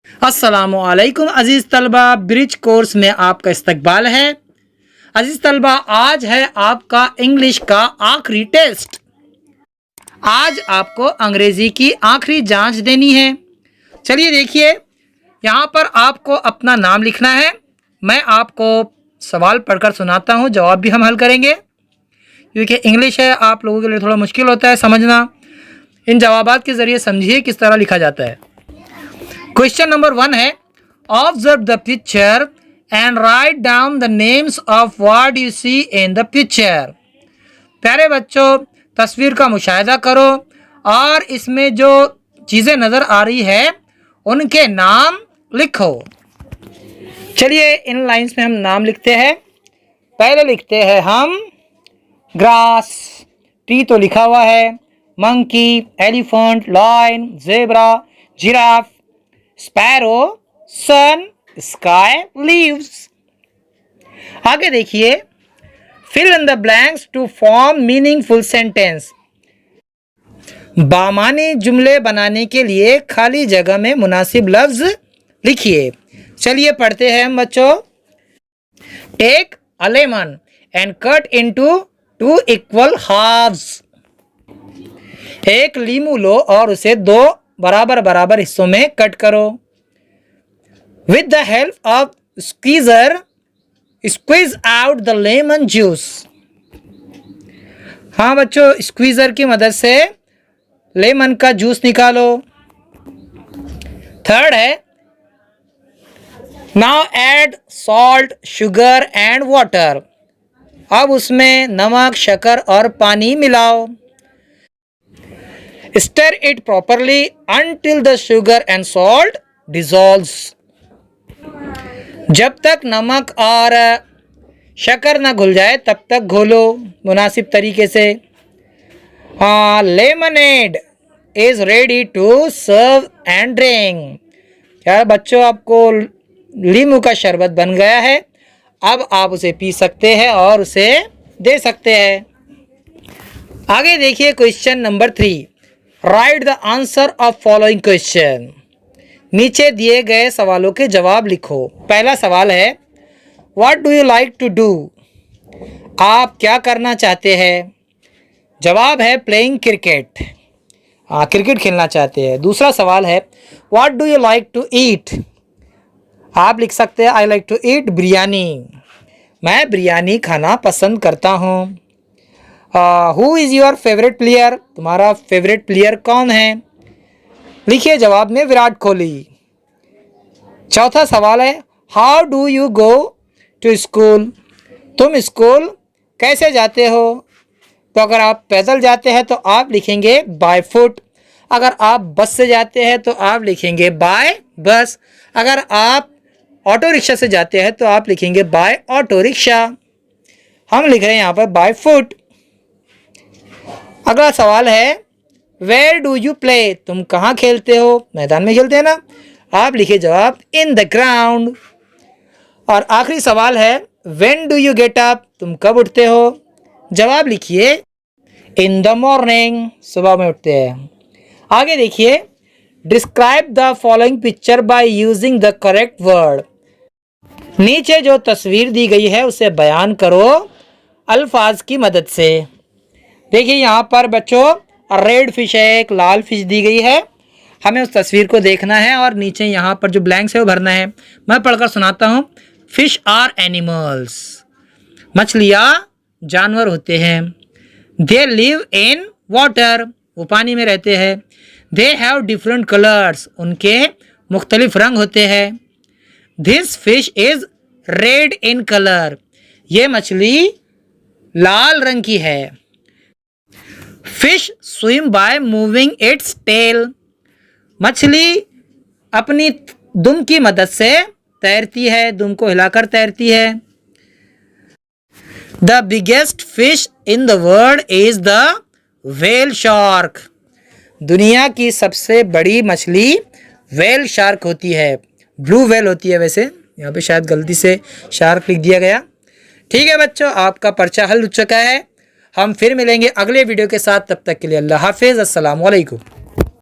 अस्सलामुअलैकुम अज़ीज़ तलबा, bridge course में आपका इस्तकबाल है। अज़ीज़ तलबा, आज है आपका इंग्लिश का आखिरी टेस्ट। आज आपको अंग्रेज़ी की आखिरी जांच देनी है। चलिए देखिए, यहाँ पर आपको अपना नाम लिखना है। मैं आपको सवाल पढ़कर सुनाता हूँ, जवाब भी हम हल करेंगे, क्योंकि इंग्लिश है, आप लोगों के लिए थोड़ा मुश्किल होता है समझना। इन जवाबात के ज़रिए समझिए किस तरह लिखा जाता है। क्वेश्चन नंबर 1 है, observe the picture and write down the names of what you see in the picture. प्यारे बच्चों, तस्वीर का मुशाहिदा करो और इसमें जो चीज़ें नज़र आ रही है उनके नाम लिखो। चलिए इन लाइंस में हम नाम लिखते हैं। पहले लिखते हैं हम ग्रास, टी तो लिखा हुआ है, monkey, elephant, lion, zebra, giraffe, sparrow, sun, sky, leaves. आगे देखिए, fill in the blanks to form meaningful sentence. बामानी जुमले बनाने के लिए खाली जगह में मुनासिब लफ्ज लिखिए। चलिए पढ़ते हैं हम बच्चों। Take a lemon and cut into 2 equal halves. एक लीमू लो और उसे 2 बराबर बराबर हिस्सों में कट करो। With the help of squeezer squeeze out the lemon juice. हाँ बच्चों, स्क्वीजर की मदद से लेमन का जूस निकालो। थर्ड है, now add salt, sugar and water. अब उसमें नमक, शक्कर और पानी मिलाओ। Stir it properly until the sugar and salt dissolves. जब तक नमक और शक्कर ना घुल जाए तब तक घोलो मुनासिब तरीके से। Lemonade is ready to serve and drink. क्या बच्चों, आपको लीमू का शरबत बन गया है, अब आप उसे पी सकते हैं और उसे दे सकते हैं। आगे देखिए question number 3, right the answer of following question. नीचे दिए गए सवालों के जवाब लिखो। पहला सवाल है, what do you like to do. आप क्या करना चाहते हैं? जवाब है प्लेइंग क्रिकेट। क्रिकेट खेलना चाहते हैं। दूसरा सवाल है, what do you like to eat. आप लिख सकते हैं I like to eat biryani. मैं बिरयानी खाना पसंद करता हूँ। Who is your favourite player. तुम्हारा फेवरेट प्लेयर कौन है? लिखिए जवाब में विराट कोहली। चौथा सवाल है, how do you go to school. तुम स्कूल कैसे जाते हो? तो अगर आप पैदल जाते हैं तो आप लिखेंगे बाय फुट। अगर आप बस से जाते हैं तो आप लिखेंगे बाय बस। अगर आप ऑटो रिक्शा से जाते हैं तो आप लिखेंगे बाय ऑटो रिक्शा। हम लिख रहे हैं यहाँ पर बाय फुट। अगला सवाल है, वेयर डू यू प्ले। तुम कहाँ खेलते हो? मैदान में खेलते हैं ना। आप लिखिए जवाब इन द ग्राउंड। और आखिरी सवाल है, when do you get up. तुम कब उठते हो? जवाब लिखिए इन द मॉर्निंग। सुबह में उठते हैं। आगे देखिए, describe the following picture by using the correct word. नीचे जो तस्वीर दी गई है उसे बयान करो अल्फाज की मदद से। देखिए यहाँ पर बच्चों रेड फिश है, एक लाल फिश दी गई है। हमें उस तस्वीर को देखना है और नीचे यहाँ पर जो ब्लैंक्स है वो भरना है। मैं पढ़कर सुनाता हूँ। Fish are animals. मछलियाँ जानवर होते हैं। They live in water. वो पानी में रहते हैं। They have different colours. उनके मुख्तलिफ रंग होते हैं। This fish is red in colour. ये मछली लाल रंग की है। Fish swim by moving its tail. मछली अपनी दुम की मदद से तैरती है, दुम को हिलाकर तैरती है। The biggest fish in the world is the whale shark. दुनिया की सबसे बड़ी मछली व्हेल शार्क होती है। ब्लू व्हेल होती है, वैसे यहाँ पे शायद गलती से शार्क लिख दिया गया। ठीक है बच्चों, आपका पर्चा हल हो चुका है। हम फिर मिलेंगे अगले वीडियो के साथ। तब तक के लिए अल्लाह हाफिज़। अस्सलाम वालेकुम।